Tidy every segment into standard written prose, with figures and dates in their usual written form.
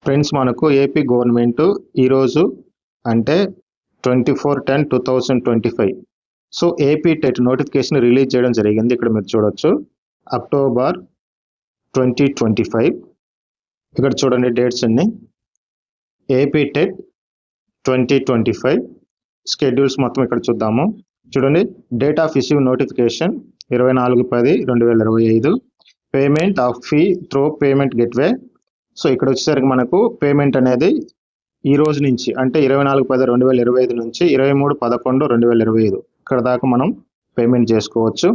Friends, మనకు AP government ఈరోజు అంటే 24/10/2025 so AP TET notification release చేయడం జరిగింది. ఇక్కడ మీరు చూడొచ్చు అక్టోబర్ 2025. ఇక్కడ చూడండి డేట్స్ అన్ని. ఏపీ టెట్ 2025 షెడ్యూల్స్ మొత్తం ఇక్కడ చూద్దాము. చూడండి, date of issue notification 24/10/2025. Payment of fee through payment gateway. So ఇక్కడ వచ్చేసరికి మనకు పేమెంట్ అనేది ఈ రోజు నుంచి అంటే 24/10/2025 నుంచి 23/11/2025 ఇక్కడ దాకా మనం పేమెంట్ చేసుకోవచ్చు.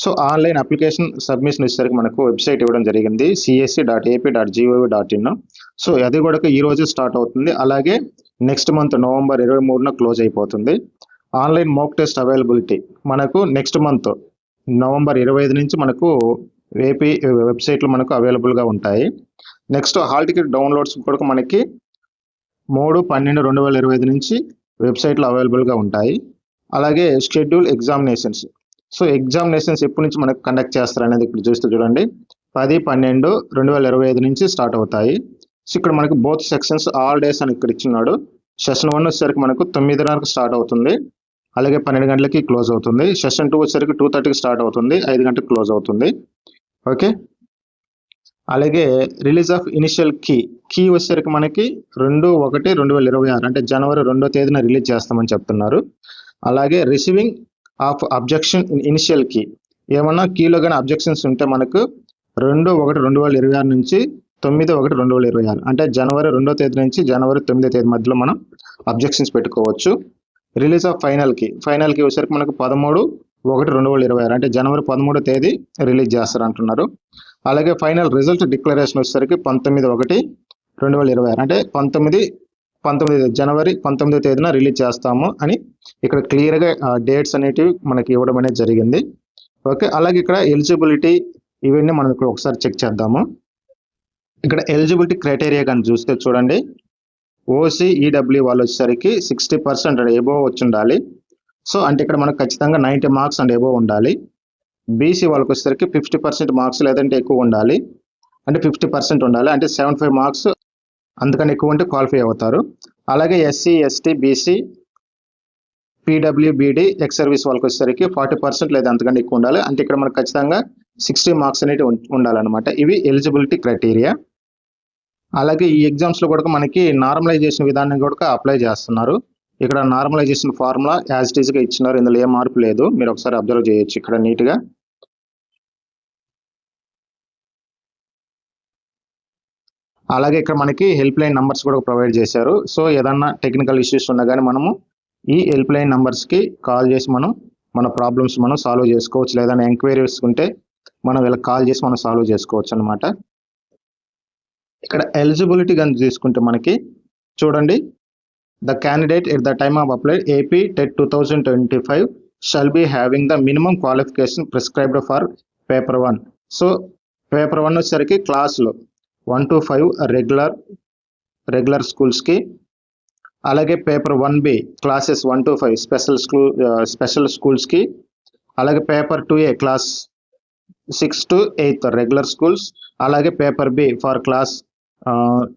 సో ఆన్లైన్ అప్లికేషన్ సబ్మిషన్ వచ్చేసరికి మనకు వెబ్సైట్ ఇవ్వడం జరిగింది, csc.ap.gov.in. సో అది కూడా ఈ రోజు స్టార్ట్ అవుతుంది. అలాగే నెక్స్ట్ మంత్ నవంబర్ 23న క్లోజ్ అయిపోతుంది. ఆన్లైన్ మోక్ టెస్ట్ అవైలబిలిటీ మనకు నెక్స్ట్ మంత్ నవంబర్ 25 నుంచి మనకు ఏపీ వెబ్సైట్లో మనకు అవైలబుల్గా ఉంటాయి. నెక్స్ట్ హాల్ టికెట్ డౌన్లోడ్స్ కూడా మనకి 3/12/2025 నుంచి వెబ్సైట్లో అవైలబుల్గా ఉంటాయి. అలాగే షెడ్యూల్ ఎగ్జామినేషన్స్. సో ఎగ్జామినేషన్స్ ఎప్పటి నుంచి మనకు కండక్ట్ చేస్తారు అనేది ఇక్కడ చూస్తే చూడండి, 10/12/2025 నుంచి స్టార్ట్ అవుతాయి. సో ఇక్కడ మనకి బోత్ సెక్షన్స్ ఆల్ డేస్ అని ఇక్కడ ఇచ్చినాడు. సెషన్ 1 వచ్చేసరికి మనకు 9:30కి స్టార్ట్ అవుతుంది, అలాగే 12 గంటలకి క్లోజ్ అవుతుంది. సెషన్ 2 వచ్చేసరికి 2:30కి స్టార్ట్ అవుతుంది, 5 గంటలకు క్లోజ్ అవుతుంది. ఓకే, అలాగే రిలీజ్ ఆఫ్ ఇనిషియల్ కీ వచ్చేసరికి మనకి 2/1/2026 అంటే జనవరి 2వ తేదీన రిలీజ్ చేస్తామని చెప్తున్నారు. అలాగే receiving of objection in initial key, ఏమన్నా కీలో కానీ అబ్జెక్షన్స్ ఉంటే మనకు 2/1/2026 నుంచి 9/1/2026 అంటే జనవరి 2వ తేదీ నుంచి జనవరి 9వ తేదీ మధ్యలో మనం అబ్జెక్షన్స్ పెట్టుకోవచ్చు. రిలీజ్ ఆఫ్ ఫైనల్ కీ వచ్చేసరికి మనకు 13/1/2026 అంటే జనవరి 13వ తేదీ రిలీజ్ చేస్తారు అంటున్నారు. అలాగే ఫైనల్ రిజల్ట్ డిక్లరేషన్ వచ్చేసరికి 19/1/2026 అంటే 19 జనవరి 19వ తేదీన రిలీజ్ చేస్తాము అని ఇక్కడ క్లియర్గా డేట్స్ అనేటివి మనకి ఇవ్వడం అనేది జరిగింది. ఓకే, అలాగే ఇక్కడ ఎలిజిబిలిటీ ఇవన్నీ మనం ఇక్కడ ఒకసారి చెక్ చేద్దాము. ఇక్కడ ఎలిజిబిలిటీ క్రైటీరియా కానీ చూస్తే చూడండి, ఓసీ ఈడబ్ల్యూ వాళ్ళు వచ్చేసరికి 60% అండ్ ఎబోవ్ వచ్చి ఉండాలి. సో అంటే ఇక్కడ మనకు ఖచ్చితంగా 90 మార్క్స్ అండ్ ఎబోవ్ ఉండాలి. బీసీ వాళ్ళకి వచ్చేసరికి 50% మార్క్స్ లేదంటే ఎక్కువ ఉండాలి, అంటే 50% ఉండాలి, అంటే 75 మార్క్స్ అందుకని ఎక్కువ ఉంటే క్వాలిఫై అవుతారు. అలాగే SC ST BC PWBD ex service వాళ్ళకి వచ్చేసరికి 40% లేదా అంతకంటే ఎక్కువ ఉండాలి, అంటే ఇక్కడ మనకు ఖచ్చితంగా 60 మార్క్స్ అనేవి ఉండాలన్నమాట. ఇవి ఎలిజిబిలిటీ క్రైటీరియా. అలాగే ఈ ఎగ్జామ్స్లో కూడా మనకి నార్మలైజేషన్ విధానం కూడా అప్లై చేస్తున్నారు. ఇక్కడ నార్మలైజేషన్ ఫార్ములా యాజ్ ఇట్ ఈస్గా ఇచ్చినారు, ఇందులో ఏ మార్పు లేదు, మీరు ఒకసారి అబ్జర్వ్ చేయొచ్చు ఇక్కడ నీట్గా. అలాగే ఇక్కడ మనకి హెల్ప్ లైన్ నంబర్స్ కూడా ప్రొవైడ్ చేశారు. సో ఏదన్నా టెక్నికల్ ఇష్యూస్ ఉన్నా కానీ మనము ఈ హెల్ప్ లైన్ నంబర్స్కి కాల్ చేసి మన ప్రాబ్లమ్స్ మనం సాల్వ్ చేసుకోవచ్చు, లేదన్నా ఎంక్వైరీస్ ఉంటే మనం వీళ్ళకి కాల్ చేసి మనం సాల్వ్ చేసుకోవచ్చు అనమాట. ఇక్కడ ఎలిజిబిలిటీ కానీ తీసుకుంటే మనకి చూడండి, the candidate at the time of apply AP TET 2025 shall be having the minimum qualification prescribed for paper 1. So paper 1 వచ్చేసరికి క్లాస్లో 1 to 5 రెగ్యులర్ స్కూల్స్కి, అలాగే paper 1B classes 1 to 5 special స్కూల్స్కి, అలాగే paper 2A class 6 to 8 regular schools, అలాగే paper B for class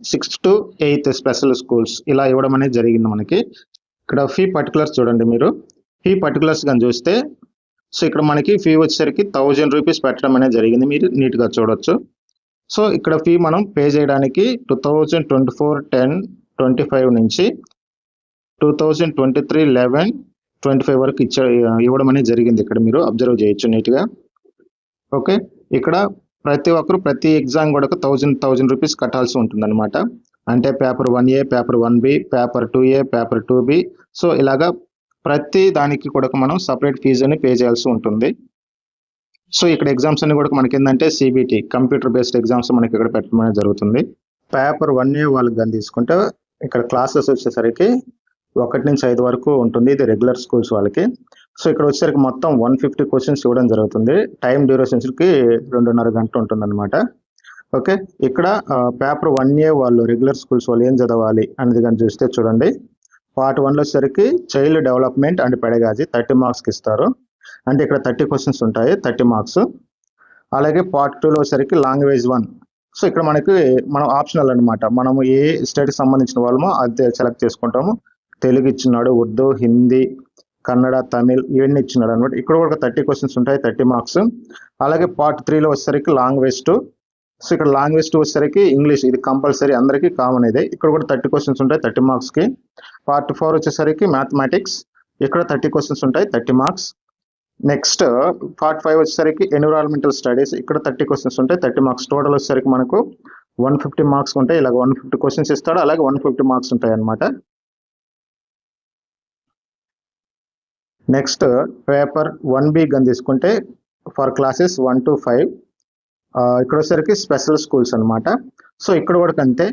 6th to 8th special schools ఇలా ఇవ్వడం అనేది జరిగింది మనకి. ఇక్కడ ఫీ పర్టికులర్స్ చూడండి, మీరు ఫీ పర్టికులర్స్ కానీ చూస్తే సో ఇక్కడ మనకి ఫీ వచ్చేసరికి 1000 రూపీస్ పెట్టడం అనేది జరిగింది, మీరు నీట్గా చూడొచ్చు. సో ఇక్కడ ఫీ మనం పే చేయడానికి 2024-10-25 నుంచి 2023-11-25 వరకు ఇవ్వడం అనేది జరిగింది. ఇక్కడ మీరు అబ్జర్వ్ చేయొచ్చు నీట్గా. ఓకే, ఇక్కడ ప్రతి ఒక్కరు ప్రతి ఎగ్జామ్ కూడా 1000 రూపీస్ కట్టాల్సి ఉంటుంది అనమాట. అంటే paper 1A, paper 1B, paper 2A, paper 2B, so ఇలాగా ప్రతి దానికి కూడా మనం సపరేట్ ఫీజుని పే చేయాల్సి ఉంటుంది. సో ఇక్కడ ఎగ్జామ్స్ అన్ని కూడా మనకి ఏంటంటే CBT కంప్యూటర్ బేస్డ్ ఎగ్జామ్స్ మనకి ఇక్కడ పెట్టడం అనేది జరుగుతుంది. పేపర్ 1A వాళ్ళకి కానీ తీసుకుంటే ఇక్కడ క్లాసెస్ వచ్చేసరికి 1 నుంచి 5 వరకు ఉంటుంది, ఇది రెగ్యులర్ స్కూల్స్ వాళ్ళకి. సో ఇక్కడ వచ్చేసరికి మొత్తం 150 క్వశ్చన్స్ ఇవ్వడం జరుగుతుంది. టైం డ్యూరేషన్స్కి 2.5 గంటలు ఉంటుంది అనమాట. ఓకే, ఇక్కడ పేపర్ 1A వాళ్ళు రెగ్యులర్ స్కూల్స్ వాళ్ళు ఏం చదవాలి అనేది కానీ చూస్తే చూడండి, పార్ట్ 1లో వచ్చేసరికి చైల్డ్ డెవలప్మెంట్ అండ్ పెడగాజీ 30 మార్క్స్కి ఇస్తారు, అంటే ఇక్కడ 30 క్వశ్చన్స్ ఉంటాయి, 30 మార్క్స్. అలాగే పార్ట్ 2లో వచ్చేసరికి లాంగ్వేజ్ 1 సో ఇక్కడ మనకి మనం ఆప్షనల్ అనమాట, మనము ఏ స్టేట్కి సంబంధించిన వాళ్ళమో అది సెలెక్ట్ చేసుకుంటాము. తెలుగు ఇచ్చినాడు, ఉర్దూ, హిందీ, కన్నడ, తమిళ్ ఇవన్నీ ఇచ్చినాడు అనమాట. ఇక్కడ కూడా 30 క్వశ్చన్స్ ఉంటాయి, 30 మార్క్స్. అలాగే పార్ట్ 3లో వచ్చేసరికి లాంగ్వేజ్ 2. సో ఇక్కడ లాంగ్వేజ్ 2 వచ్చేసరికి ఇంగ్లీష్, ఇది కంపల్సరీ అందరికీ కామన్ ఇది. ఇక్కడ కూడా 30 క్వశ్చన్స్ ఉంటాయి 30 మార్క్స్కి. పార్ట్ 4 వచ్చేసరికి మ్యాథమెటిక్స్, ఇక్కడ 30 క్వశ్చన్స్ ఉంటాయి 30 మార్క్స్. నెక్స్ట్ పార్ట్ 5 వచ్చేసరికి ఎన్విరాన్మెంటల్ స్టడీస్, ఇక్కడ 30 క్వశ్చన్స్ ఉంటాయి 30 మార్క్స్. టోటల్ వచ్చేసరికి మనకు 150 మార్క్స్ ఉంటాయి. ఇలాగ 150 క్వశ్చన్స్ ఇస్తాడు, అలాగే 150 మార్క్స్ ఉంటాయి అనమాట. నెక్స్ట్ పేపర్ 1B గన్ తీసుకుంటే ఫర్ క్లాసెస్ 1 to 5, ఇక్కడ వచ్చేసరికి స్పెషల్ స్కూల్స్ అనమాట. సో ఇక్కడ కూడా అంతే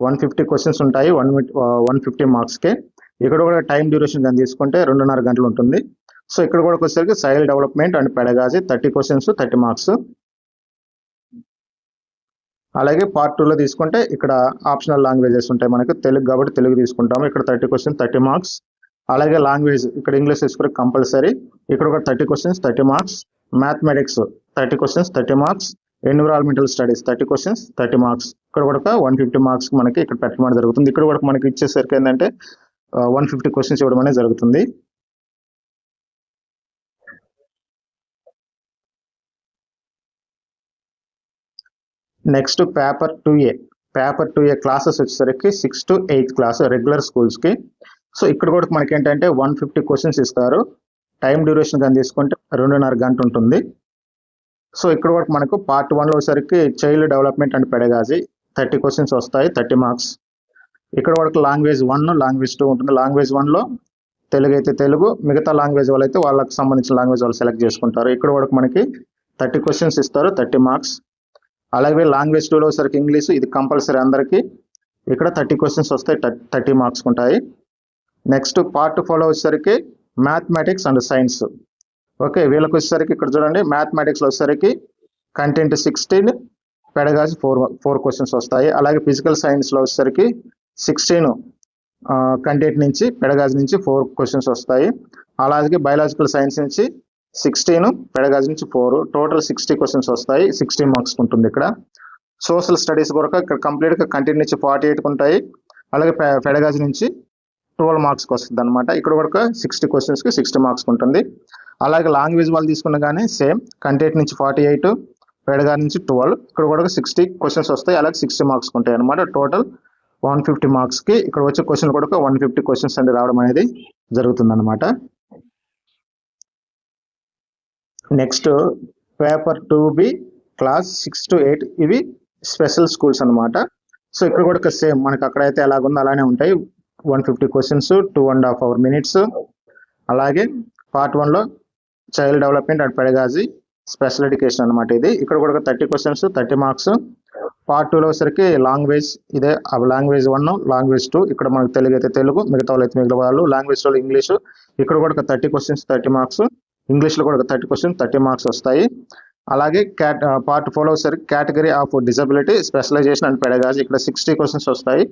150 క్వశ్చన్స్ ఉంటాయి 150 మార్క్స్కే. ఇక్కడ కూడా టైం డ్యూరేషన్ కానీ తీసుకుంటే 2.5 గంటలు ఉంటుంది. సో ఇక్కడ కూడా వచ్చేసరికి child development and pedagogy 30 questions 30 marks. అలాగే పార్ట్ 2లో తీసుకుంటే ఇక్కడ ఆప్షనల్ లాంగ్వేజెస్ ఉంటాయి మనకు. తెలుగు కాబట్టి తెలుగు తీసుకుంటాము, ఇక్కడ 30 క్వశ్చన్స్ 30 మార్క్స్. అలాగే లాంగ్వేజ్ ఇక్కడ ఇంగ్లీష్ తీసుకుంటే కంపల్సరీ, ఇక్కడ ఒక 30 questions 30 marks. Mathematics 30 questions 30 marks. Environmental studies 30 questions 30 marks. ఇక్కడ కూడా 150 మార్క్స్ మనకి ఇక్కడ పెట్టడం జరుగుతుంది. ఇక్కడ కూడా మనకి ఇచ్చేసరికి ఏంటంటే 150 క్వశ్చన్స్ ఇవ్వడం అనేది జరుగుతుంది. నెక్స్ట్ పేపర్ 2A క్లాసెస్ వచ్చేసరికి 6 to 8 క్లాస్ రెగ్యులర్ స్కూల్స్కి. సో ఇక్కడ కూడా మనకి ఏంటంటే 150 క్వశ్చన్స్ ఇస్తారు. టైం డ్యూరేషన్ కానీ తీసుకుంటే 2.5 గంట ఉంటుంది. సో ఇక్కడ కూడా మనకు పార్ట్ 1లో వచ్చేసరికి child development and pedagogy 30 questions వస్తాయి 30 మార్క్స్. ఇక్కడ కూడా లాంగ్వేజ్ 1 లాంగ్వేజ్ 2 ఉంటుంది. లాంగ్వేజ్ 1లో తెలుగు అయితే తెలుగు, మిగతా లాంగ్వేజ్ వాళ్ళు అయితే వాళ్ళకి సంబంధించిన లాంగ్వేజ్ వాళ్ళు సెలెక్ట్ చేసుకుంటారు. ఇక్కడ కూడా మనకి 30 క్వశ్చన్స్ ఇస్తారు 30 మార్క్స్. అలాగే లాంగ్వేజ్ 2లో వచ్చేసరికి ఇంగ్లీష్, ఇది కంపల్సరీ అందరికీ. ఇక్కడ 30 క్వశ్చన్స్ వస్తాయి 30 మార్క్స్ ఉంటాయి. నెక్స్ట్ పార్ట్ 4లో వచ్చేసరికి మ్యాథమెటిక్స్ అండ్ సైన్స్. ఓకే, వీళ్ళకి వచ్చేసరికి ఇక్కడ చూడండి మ్యాథమెటిక్స్లో వచ్చేసరికి కంటెంట్ 16, పెడగాజీ 4 క్వశ్చన్స్ వస్తాయి. అలాగే ఫిజికల్ సైన్స్లో వచ్చేసరికి 16 కంటెంట్ నుంచి, పెడగాజీ నుంచి 4 క్వశ్చన్స్ వస్తాయి. అలాగే బయాలజికల్ సైన్స్ నుంచి 16, పెడగాజీ నుంచి 4, టోటల్ 60 క్వశ్చన్స్ వస్తాయి, 60 మార్క్స్ ఉంటుంది ఇక్కడ. సోషల్ స్టడీస్ కొరకు ఇక్కడ కంప్లీట్గా కంటెంట్ నుంచి 48 ఉంటాయి. అలాగే పెడగాజీ నుంచి 12 మార్క్స్కి వస్తుంది అనమాట. ఇక్కడ కూడా 60 క్వశ్చన్స్కి 60 మార్క్స్ ఉంటుంది. అలాగే లాంగ్వేజ్ వాళ్ళు తీసుకున్న కానీ సేమ్, కంటెంట్ నుంచి 48, పెడగాజీ నుంచి 12, ఇక్కడ కూడా 60 క్వశ్చన్స్ వస్తాయి, అలాగే 60 మార్క్స్ ఉంటాయి అనమాట. టోటల్ 150 మార్క్స్కి ఇక్కడ వచ్చే క్వశ్చన్ కూడా 150 క్వశ్చన్స్ అనేది రావడం అనేది జరుగుతుంది అనమాట. Next paper 2B class 6 to 8, ఇవి స్పెషల్ స్కూల్స్ అనమాట. సో ఇక్కడ కూడా సేమ్ మనకి అక్కడైతే ఎలాగుందో అలానే ఉంటాయి. 150 క్వశ్చన్స్ 2.5 hour minutes. అలాగే పార్ట్ 1లో child development and pedagogy special education అనమాట ఇది. ఇక్కడ కూడా 30 క్వశ్చన్స్ 30 మార్క్స్. పార్ట్ 2లో వచ్చరికి లాంగ్వేజ్, ఇదే లాంగ్వేజ్ 1 లాంగ్వేజ్ 2, ఇక్కడ మనకు తెలుగు అయితే తెలుగు, మిగతా వాళ్ళు అయితే మిగతా వాళ్ళు. లాంగ్వేజ్ 2లో ఇంగ్లీష్, ఇక్కడ కూడా 30 క్వశ్చన్స్ 30 మార్క్స్. ఇంగ్లీష్లో కూడా 30 క్వశ్చన్స్ 30 మార్క్స్ వస్తాయి. అలాగే పార్ట్ 4లో వచ్చరికి category of disability specialisation and pedagogy, ఇక్కడ 60 క్వశ్చన్స్ వస్తాయి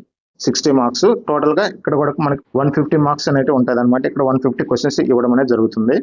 60 మార్క్స్. టోటల్గా ఇక్కడ కూడా మనకి 150 మార్క్స్ అనేది ఉంటుంది అనమాట. ఇక్కడ 150 క్వశ్చన్స్ ఇవ్వడం అనేది జరుగుతుంది.